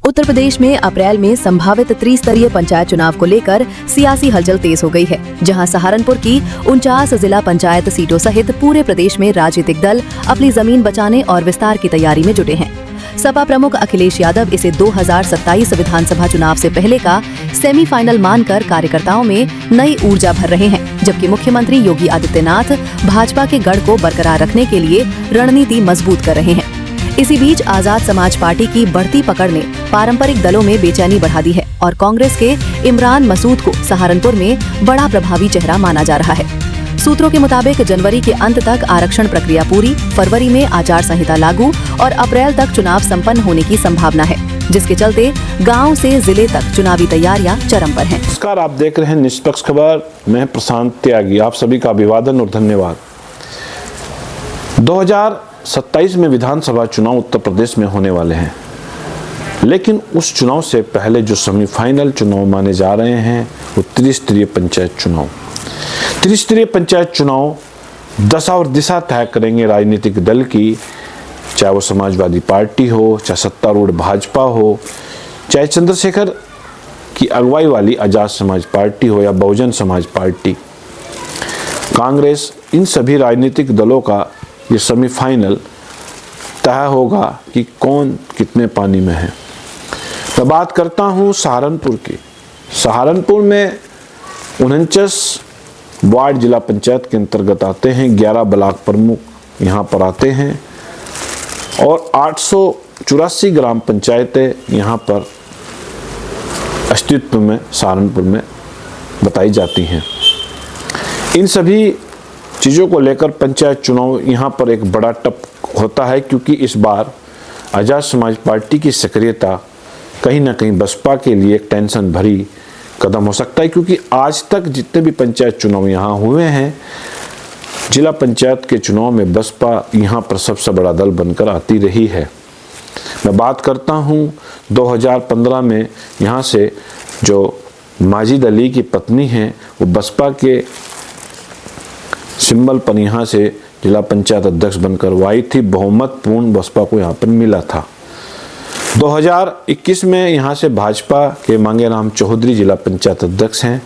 उत्तर प्रदेश में अप्रैल में संभावित त्रिस्तरीय पंचायत चुनाव को लेकर सियासी हलचल तेज हो गई है, जहां सहारनपुर की 49 जिला पंचायत सीटों सहित पूरे प्रदेश में राजनीतिक दल अपनी जमीन बचाने और विस्तार की तैयारी में जुटे हैं। सपा प्रमुख अखिलेश यादव इसे 2027 विधानसभा चुनाव से पहले का सेमीफाइनल मानकर कार्यकर्ताओं में नई ऊर्जा भर रहे हैं, जबकि मुख्यमंत्री योगी आदित्यनाथ भाजपा के गढ़ को बरकरार रखने के लिए रणनीति मजबूत कर रहे हैं। इसी बीच आजाद समाज पार्टी की बढ़ती पकड़ ने पारंपरिक दलों में बेचैनी बढ़ा दी है और कांग्रेस के इमरान मसूद को सहारनपुर में बड़ा प्रभावी चेहरा माना जा रहा है। सूत्रों के मुताबिक जनवरी के अंत तक आरक्षण प्रक्रिया पूरी, फरवरी में आचार संहिता लागू और अप्रैल तक चुनाव संपन्न होने की संभावना है, जिसके चलते गांव से जिले तक चुनावी तैयारियां चरम पर हैं। नमस्कार, आप देख रहे हैं निष्पक्ष खबर। मैं प्रशांत त्यागी, आप सभी का अभिवादन और धन्यवाद। 2027 में विधानसभा चुनाव उत्तर प्रदेश में होने वाले हैं, लेकिन उस चुनाव से पहले जो सेमीफाइनल चुनाव माने जा रहे हैं वो त्रिस्तरीय पंचायत चुनाव। त्रिस्तरीय पंचायत चुनाव दशा और दिशा तय करेंगे राजनीतिक दल की, चाहे वो समाजवादी पार्टी हो, चाहे सत्तारूढ़ भाजपा हो, चाहे चंद्रशेखर की अगुवाई वाली आजाद समाज पार्टी हो या बहुजन समाज पार्टी, कांग्रेस, इन सभी राजनीतिक दलों का ये सेमीफाइनल तय होगा कि कौन कितने पानी में है। मैं बात करता हूँ सहारनपुर की। सहारनपुर में 49 वार्ड जिला पंचायत के अंतर्गत आते हैं, 11 ब्लॉक प्रमुख यहाँ पर आते हैं और 884 ग्राम पंचायतें यहाँ पर अस्तित्व में सहारनपुर में बताई जाती हैं। इन सभी चीज़ों को लेकर पंचायत चुनाव यहाँ पर एक बड़ा टप होता है, क्योंकि इस बार आजाद समाज पार्टी की सक्रियता कहीं ना कहीं बसपा के लिए एक टेंशन भरी कदम हो सकता है, क्योंकि आज तक जितने भी पंचायत चुनाव यहाँ हुए हैं, जिला पंचायत के चुनाव में बसपा यहाँ पर सबसे बड़ा दल बनकर आती रही है। मैं बात करता हूँ 2015 में यहाँ से जो माजिद अली की पत्नी हैं, वो बसपा के सिंबल पर यहाँ से जिला पंचायत अध्यक्ष बनकर वो आई थी। बहुमत पूर्ण बसपा को यहाँ पर मिला था। 2021 में यहाँ से भाजपा के मांगेराम चौधरी जिला पंचायत अध्यक्ष हैं।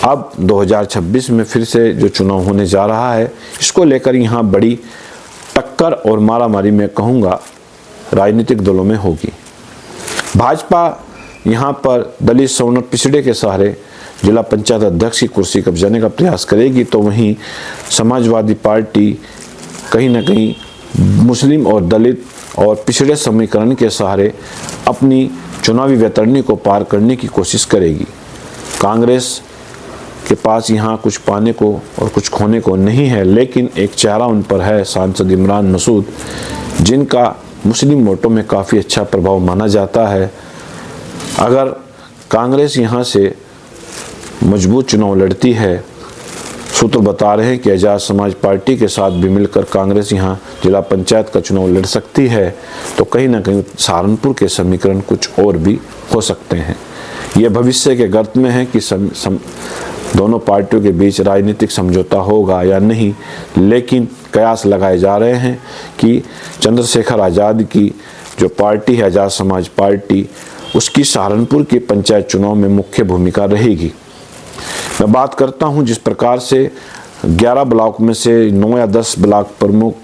अब 2026 में फिर से जो चुनाव होने जा रहा है, इसको लेकर यहाँ बड़ी टक्कर और मारामारी मैं कहूँगा राजनीतिक दलों में होगी। भाजपा यहाँ पर दलित सवर्णों पिछड़े के सहारे जिला पंचायत अध्यक्ष की कुर्सी कब्जाने का प्रयास करेगी, तो वहीं समाजवादी पार्टी कहीं ना कहीं मुस्लिम और दलित और पिछड़े समीकरण के सहारे अपनी चुनावी वैतरणी को पार करने की कोशिश करेगी। कांग्रेस के पास यहाँ कुछ पाने को और कुछ खोने को नहीं है, लेकिन एक चेहरा उन पर है, सांसद इमरान मसूद, जिनका मुस्लिम वोटों में काफ़ी अच्छा प्रभाव माना जाता है। अगर कांग्रेस यहाँ से मजबूत चुनाव लड़ती है, सूत्र बता रहे हैं कि आजाद समाज पार्टी के साथ भी मिलकर कांग्रेस यहाँ जिला पंचायत का चुनाव लड़ सकती है, तो कहीं ना कहीं सहारनपुर के समीकरण कुछ और भी हो सकते हैं। यह भविष्य के गर्त में है कि दोनों पार्टियों के बीच राजनीतिक समझौता होगा या नहीं, लेकिन कयास लगाए जा रहे हैं कि चंद्रशेखर आज़ाद की जो पार्टी है आजाद समाज पार्टी, उसकी सहारनपुर के पंचायत चुनाव में मुख्य भूमिका रहेगी। मैं बात करता हूं जिस प्रकार से 11 ब्लॉक में से 9 या 10 ब्लॉक प्रमुख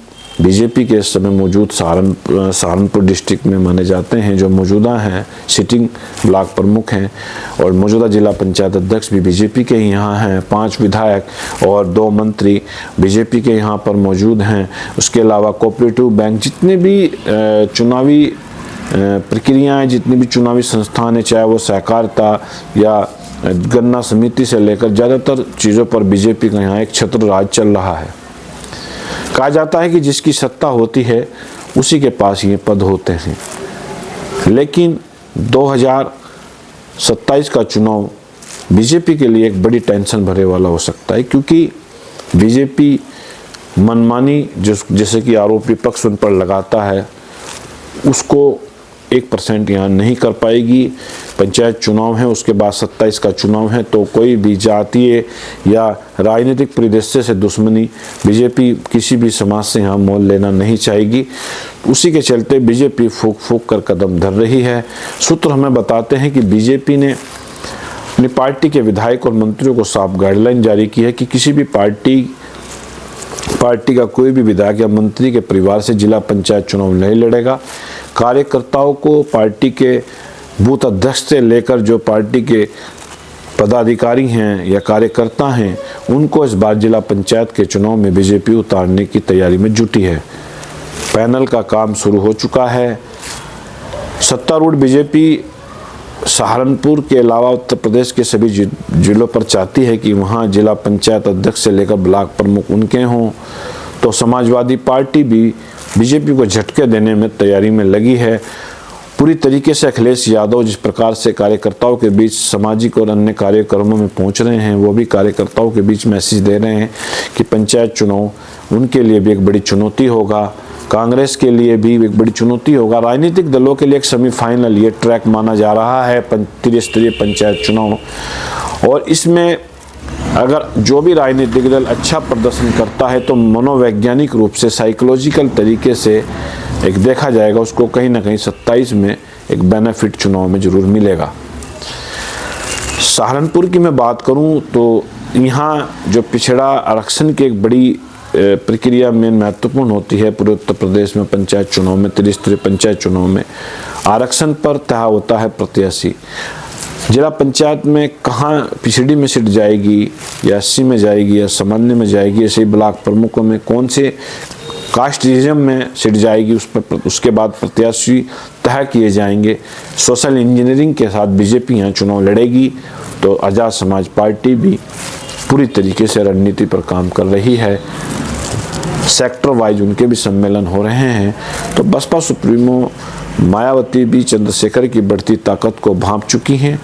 बीजेपी के इस समय मौजूद सहारनपुर डिस्ट्रिक्ट में माने जाते हैं, जो मौजूदा हैं सिटिंग ब्लॉक प्रमुख हैं, और मौजूदा जिला पंचायत अध्यक्ष भी बीजेपी के ही यहाँ हैं। 5 विधायक और 2 मंत्री बीजेपी के यहाँ पर मौजूद हैं। उसके अलावा कोऑपरेटिव बैंक, जितने भी चुनावी प्रक्रियाएँ, जितनी भी चुनावी संस्थान है, चाहे वो सहकारिता या गन्ना समिति से लेकर ज़्यादातर चीज़ों पर बीजेपी का यहाँ एक छत्र राज चल रहा है। कहा जाता है कि जिसकी सत्ता होती है उसी के पास ये पद होते हैं, लेकिन 2027 का चुनाव बीजेपी के लिए एक बड़ी टेंशन भरे वाला हो सकता है, क्योंकि बीजेपी मनमानी जैसे कि आरोपी पक्ष उन पर लगाता है, उसको 1% यहाँ नहीं कर पाएगी। पंचायत चुनाव है, उसके बाद 27 का चुनाव है, तो कोई भी जातीय या राजनीतिक परिदृश्य से दुश्मनी बीजेपी किसी भी समाज से यहाँ मोल लेना नहीं चाहेगी। उसी के चलते बीजेपी फूंक फूंक कर कदम धर रही है। सूत्र हमें बताते हैं कि बीजेपी ने अपनी पार्टी के विधायक और मंत्रियों को साफ गाइडलाइन जारी की है कि किसी भी पार्टी का कोई भी विधायक या मंत्री के परिवार से जिला पंचायत चुनाव नहीं लड़ेगा। कार्यकर्ताओं को पार्टी के बूथ अध्यक्ष से लेकर जो पार्टी के पदाधिकारी हैं या कार्यकर्ता हैं, उनको इस बार जिला पंचायत के चुनाव में बीजेपी उतारने की तैयारी में जुटी है। पैनल का काम शुरू हो चुका है। सत्तारूढ़ बीजेपी सहारनपुर के अलावा उत्तर प्रदेश के सभी जिलों पर चाहती है कि वहां जिला पंचायत अध्यक्ष से लेकर ब्लॉक प्रमुख उनके हों। तो समाजवादी पार्टी भी बीजेपी को झटके देने में तैयारी में लगी है। पूरी तरीके से अखिलेश यादव जिस प्रकार से कार्यकर्ताओं के बीच सामाजिक और अन्य कार्यक्रमों में पहुंच रहे हैं, वो भी कार्यकर्ताओं के बीच मैसेज दे रहे हैं कि पंचायत चुनाव उनके लिए भी एक बड़ी चुनौती होगा, कांग्रेस के लिए भी एक बड़ी चुनौती होगा। राजनीतिक दलों के लिए एक सेमीफाइनल ये ट्रैक माना जा रहा है त्रिस्तरीय पंचायत चुनाव। और इसमें अगर जो भी राजनीतिक दल अच्छा प्रदर्शन करता है तो मनोवैज्ञानिक रूप से साइकोलॉजिकल तरीके से एक देखा जाएगा, उसको कहीं ना कहीं 27 में एक बेनिफिट चुनाव में जरूर मिलेगा। सहारनपुर की मैं बात करूं तो यहाँ जो पिछड़ा आरक्षण की एक बड़ी प्रक्रिया में महत्वपूर्ण होती है पूरे उत्तर प्रदेश में पंचायत चुनाव में, त्रिस्तरीय पंचायत चुनाव में आरक्षण पर तय होता है प्रत्याशी। जिला पंचायत में कहाँ पिछड़ी में सीट जाएगी या 80 में जाएगी या सामान्य में जाएगी, ऐसे ही ब्लॉक प्रमुखों में कौन से कास्ट रीजन में सीट जाएगी, उस पर उसके बाद प्रत्याशी तय किए जाएंगे। सोशल इंजीनियरिंग के साथ बीजेपी यहाँ चुनाव लड़ेगी। तो आज़ाद समाज पार्टी भी पूरी तरीके से रणनीति पर काम कर रही है। सेक्टर वाइज उनके भी सम्मेलन हो रहे हैं। तो बसपा सुप्रीमो मायावती भी चंद्रशेखर की बढ़ती ताकत को भांप चुकी हैं,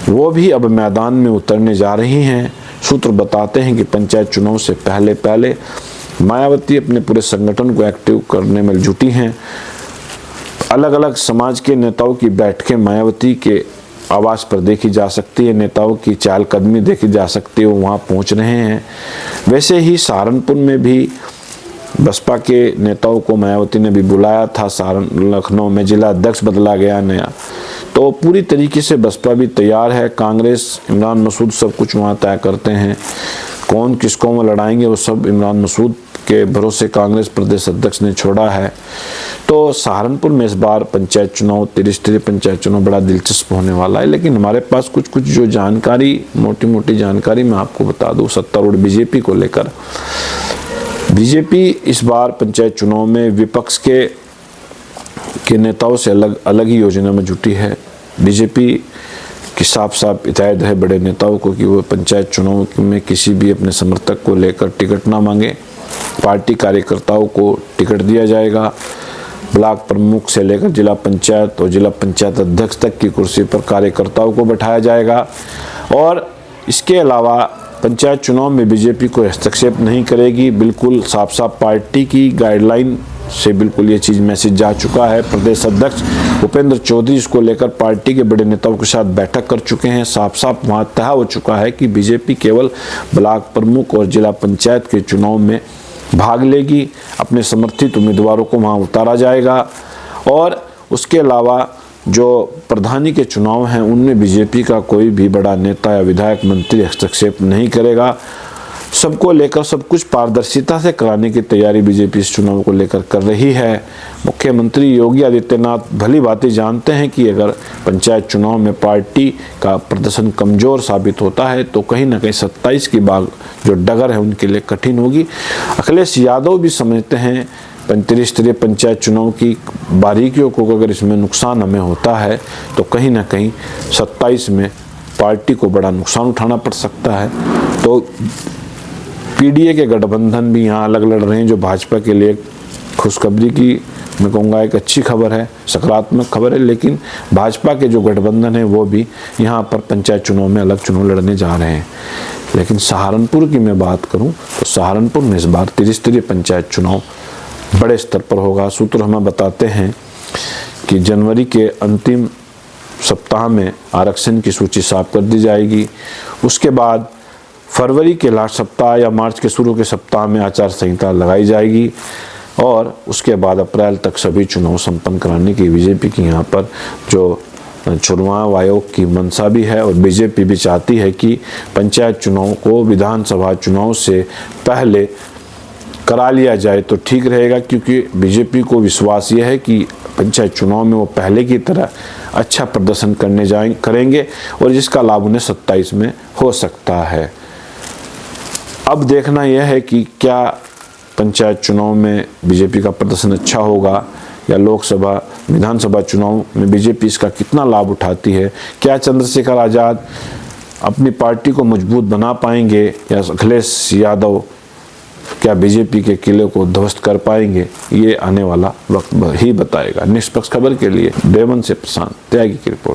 वो भी अब मैदान में उतरने जा रही हैं। सूत्र बताते हैं कि पंचायत चुनाव से पहले मायावती अपने पूरे संगठन को एक्टिव करने में जुटी हैं। अलग अलग समाज के नेताओं की बैठकें मायावती के आवास पर देखी जा सकती है, नेताओं की चहलकदमी देखी जा सकती है, वो वहाँ पहुँच रहे हैं। वैसे ही सहारनपुर में भी बसपा के नेताओं को मायावती ने भी बुलाया था। लखनऊ में जिला अध्यक्ष बदला गया नया। तो पूरी तरीके से बसपा भी तैयार है। कांग्रेस, इमरान मसूद सब कुछ वहाँ तय करते हैं, कौन किसको वो लड़ाएंगे वो सब इमरान मसूद के भरोसे कांग्रेस प्रदेश अध्यक्ष ने छोड़ा है। तो सहारनपुर में इस बार पंचायत चुनाव, त्रिस्तरीय पंचायत चुनाव बड़ा दिलचस्प होने वाला है। लेकिन हमारे पास कुछ जो जानकारी, मोटी मोटी जानकारी मैं आपको बता दूं सत्तारूढ़ बीजेपी को लेकर। बीजेपी इस बार पंचायत चुनाव में विपक्ष के नेताओं से अलग ही योजना में जुटी है। बीजेपी की साफ हिदायत है बड़े नेताओं को कि वो पंचायत चुनाव में किसी भी अपने समर्थक को लेकर टिकट ना मांगे। पार्टी कार्यकर्ताओं को टिकट दिया जाएगा। ब्लॉक प्रमुख से लेकर जिला पंचायत और जिला पंचायत अध्यक्ष तक की कुर्सी पर कार्यकर्ताओं को बैठाया जाएगा। और इसके अलावा पंचायत चुनाव में बीजेपी को हस्तक्षेप नहीं करेगी। बिल्कुल साफ पार्टी की गाइडलाइन से बिल्कुल ये चीज़ मैसेज जा चुका है। प्रदेश अध्यक्ष उपेंद्र चौधरी इसको लेकर पार्टी के बड़े नेताओं के साथ बैठक कर चुके हैं। साफ वहाँ तय हो चुका है कि बीजेपी केवल ब्लॉक प्रमुख और जिला पंचायत के चुनाव में भाग लेगी। अपने समर्थित उम्मीदवारों को वहाँ उतारा जाएगा। और उसके अलावा जो प्रधानी के चुनाव हैं उनमें बीजेपी का कोई भी बड़ा नेता या विधायक मंत्री हस्तक्षेप नहीं करेगा। सबको लेकर सब कुछ पारदर्शिता से कराने की तैयारी बीजेपी इस चुनाव को लेकर कर रही है। मुख्यमंत्री योगी आदित्यनाथ भली बातें जानते हैं कि अगर पंचायत चुनाव में पार्टी का प्रदर्शन कमज़ोर साबित होता है तो कहीं ना कहीं 27 की बाग जो डगर है उनके लिए कठिन होगी। अखिलेश यादव भी समझते हैं त्रिस्तरीय पंचायत चुनाव की बारीकियों को, अगर इसमें नुकसान हमें होता है तो कहीं ना कहीं 27 में पार्टी को बड़ा नुकसान उठाना पड़ सकता है। तो पीडीए के गठबंधन भी यहाँ अलग लड़ रहे हैं, जो भाजपा के लिए खुशखबरी की मैं कहूँगा एक अच्छी खबर है, सकारात्मक खबर है। लेकिन भाजपा के जो गठबंधन है वो भी यहाँ पर पंचायत चुनाव में अलग चुनाव लड़ने जा रहे हैं। लेकिन सहारनपुर की मैं बात करूँ तो सहारनपुर में इस बार त्रिस्तरीय पंचायत चुनाव बड़े स्तर पर होगा। सूत्र हमें बताते हैं कि जनवरी के अंतिम सप्ताह में आरक्षण की सूची साफ कर दी जाएगी। उसके बाद फरवरी के लास्ट सप्ताह या मार्च के शुरू के सप्ताह में आचार संहिता लगाई जाएगी और उसके बाद अप्रैल तक सभी चुनाव संपन्न कराने की बीजेपी की यहाँ पर जो चुनाव आयोग की मंशा भी है और बीजेपी भी चाहती है कि पंचायत चुनाव को विधानसभा चुनाव से पहले करा लिया जाए तो ठीक रहेगा, क्योंकि बीजेपी को विश्वास यह है कि पंचायत चुनाव में वो पहले की तरह अच्छा प्रदर्शन करेंगे और जिसका लाभ उन्हें 27 में हो सकता है। अब देखना यह है कि क्या पंचायत चुनाव में बीजेपी का प्रदर्शन अच्छा होगा या लोकसभा विधानसभा चुनाव में बीजेपी इसका कितना लाभ उठाती है। क्या चंद्रशेखर आज़ाद अपनी पार्टी को मजबूत बना पाएंगे या अखिलेश यादव क्या बीजेपी के किले को ध्वस्त कर पाएंगे, ये आने वाला वक्त ही बताएगा। निष्पक्ष खबर के लिए देवन से प्रशांत त्यागी की रिपोर्ट।